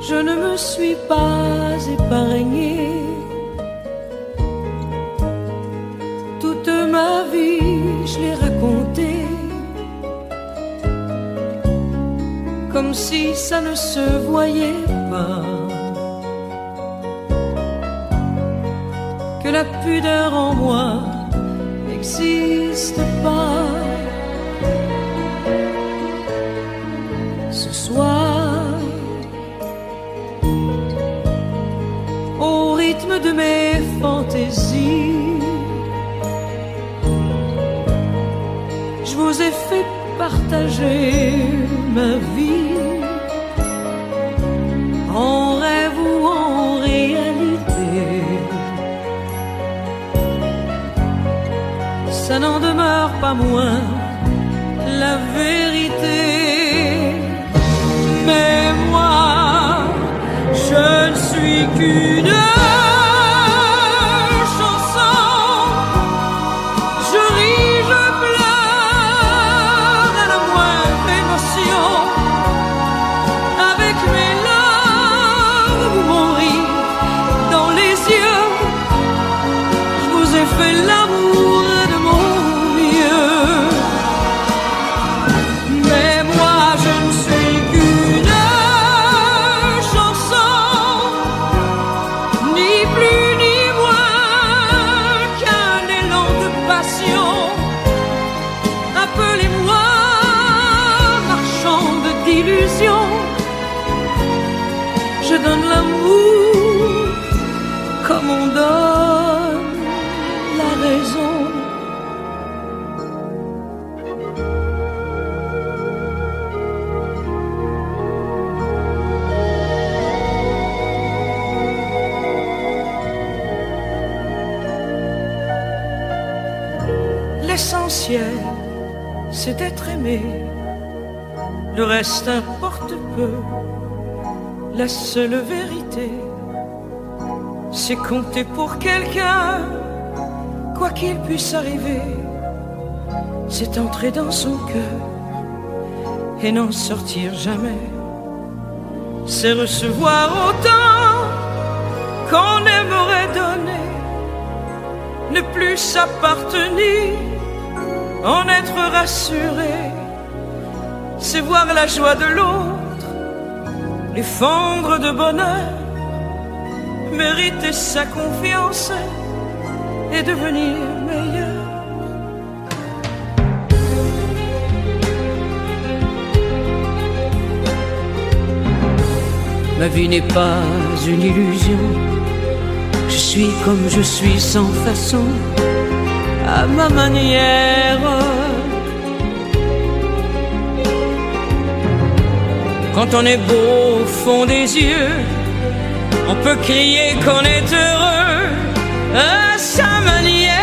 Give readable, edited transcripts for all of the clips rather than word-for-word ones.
je ne me suis pas épargnée. Toute ma vie, je l'ai racontée, comme si ça ne se voyait pas, que la pudeur en moi n'existe pas. Ce soir, au rythme de mes fantaisies, je vous ai fait partager ma vie, en rêve ou en réalité. Ça n'en demeure pas moins la vérité. Mais moi, je ne suis qu'une chanson. Je ris, je pleure à la moindre émotion. Avec mes larmes ou mon rire dans les yeux, je vous ai fait l'amour de mon mieux. Mais moi, je ne suis qu'une chanson, ni plus ni moins qu'un élan de passion. Appelez-moi marchande d'illusions. Je donne l'amour comme on donne la raison. L'essentiel, c'est d'être aimé. Le reste importe peu. La seule vérité, c'est compter pour quelqu'un, quoi qu'il puisse arriver. C'est entrer dans son cœur et n'en sortir jamais. C'est recevoir autant qu'on aimerait donner, ne plus s'appartenir, en être rassuré. C'est voir la joie de l'autre, lui fondre de bonheur, mériter sa confiance et devenir meilleur. Ma vie n'est pas une illusion. Je suis comme je suis sans façon, à ma manière. Quand on est beau au fond des yeux, on peut crier qu'on est heureux à sa manière.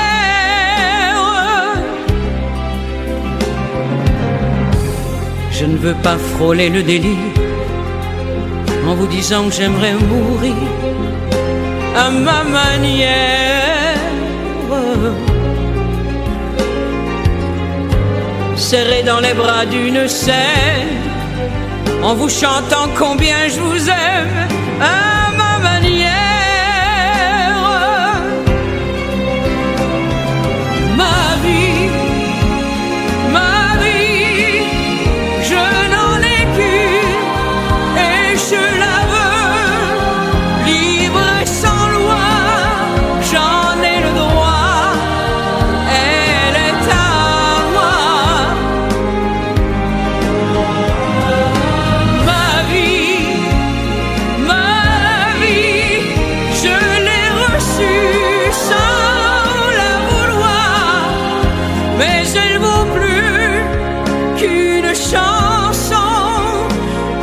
Je ne veux pas frôler le délire en vous disant que j'aimerais mourir à ma manière. Serré dans les bras d'une scène, en vous chantant combien je vous aime à ma manière. Ma vie, je n'en ai qu'une et je la veux libre et sans loi. J'en ai le droit, elle est à moi. Mais elle vaut plus qu'une chanson,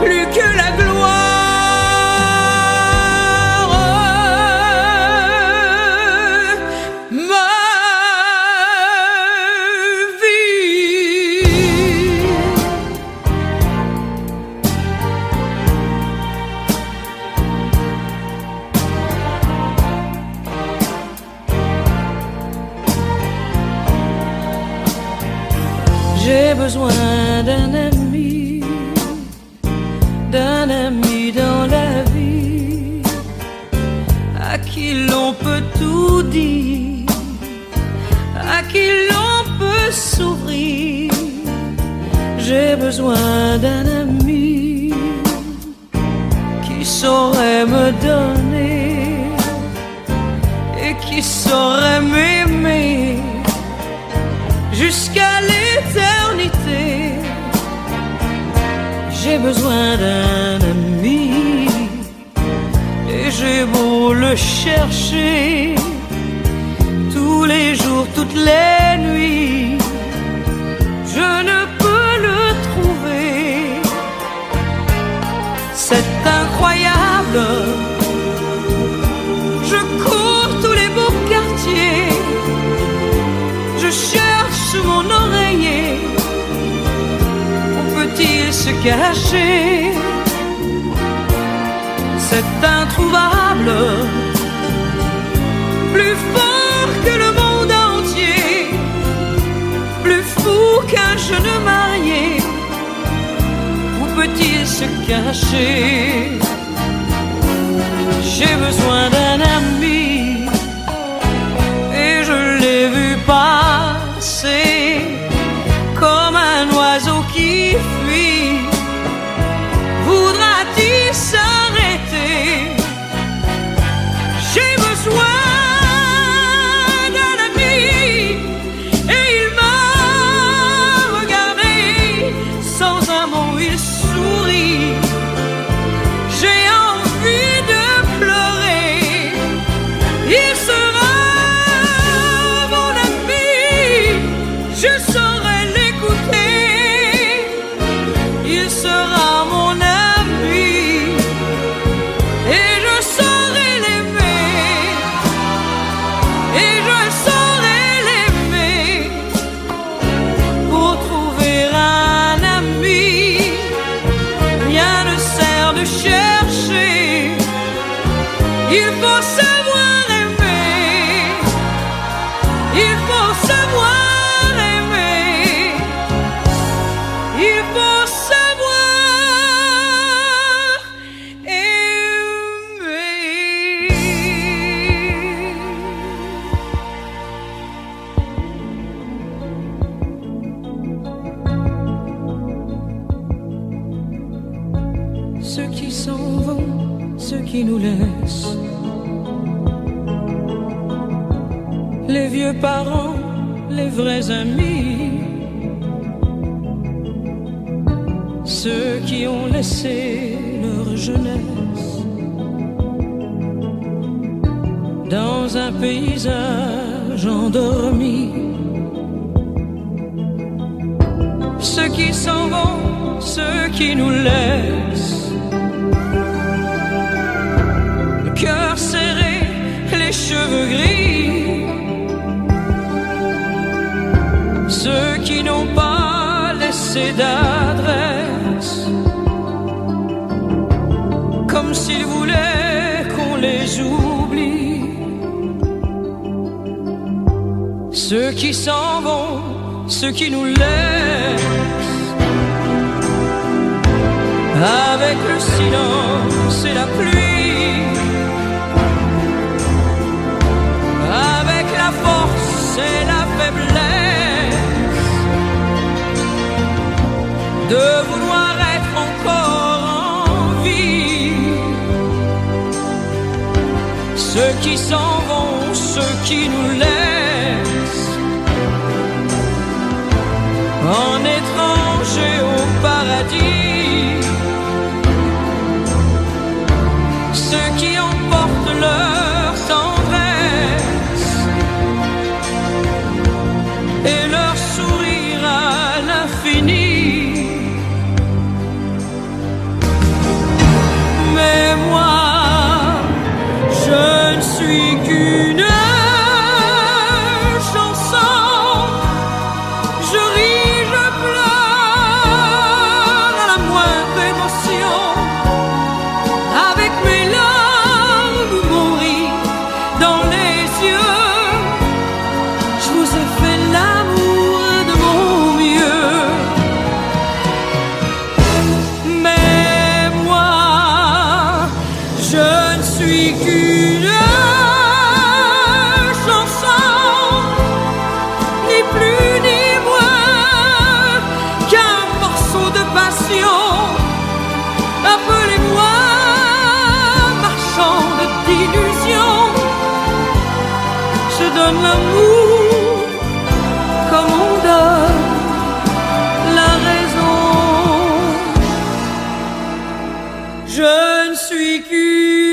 plus que la gloire. Ma vie. J'ai besoin d'un ami dans la vie. besoin d'un ami qui saurait me donner et qui saurait m'aimer jusqu'à l'éternité. J'ai besoin d'un ami et j'ai beau le chercher tous les jours, toutes les nuits, je ne peux le trouver. C'est incroyable. Je cours tous les beaux quartiers, je cherche mon oreiller. Où peut-il se cacher? C'est introuvable. Plus fort que le monde entier, plus fou qu'un jeune marié. Où peut-il se cacher? J'ai besoin d'un ami et je l'ai vu passer comme un oiseau qui fuit. Voudra-t-il s'arrêter? J'ai besoin d'un ami et il m'a regardé sans un mot, il sourit. J'ai envie de pleurer. Il sera mon ami, je saurai l'écouter. Il sera mon ami et je saurai l'aimer. Et je saurai l'aimer. Pour trouver un ami, rien ne sert de chercher. Il faut savoir aimer. Il faut savoir aimer. Il faut savoir aimer. Ceux qui s'en vont, ceux qui nous laissent, les vieux parents, les vrais amis, ceux qui ont laissé leur jeunesse dans un paysage endormi. Ceux qui s'en vont, ceux qui nous laissent, le cœur serré, les cheveux gris. Ceux qui n'ont pas laissé d'adresse, comme s'ils voulaient qu'on les oublie. Ceux qui s'en vont, ceux qui nous laissent, avec le silence et la pluie, avec la force et la faiblesse de vouloir être encore en vie. Ceux qui s'en vont, ceux qui nous laissent, en étrangers au paradis. Ceux qui emportent leur tendresse et leur sourire à l'infini. Mais moi, je ne suis qu'une chanson. Je ris, je pleure à la moindre émotion. Avec mes larmes ou mon rire dans les yeux, je vous ai fait l'amour de mon mieux. Mais moi, je ne suis qu'une chanson, ni plus ni moins qu'un morceau de l'amour comme on donne la raison. Je ne suis qu'une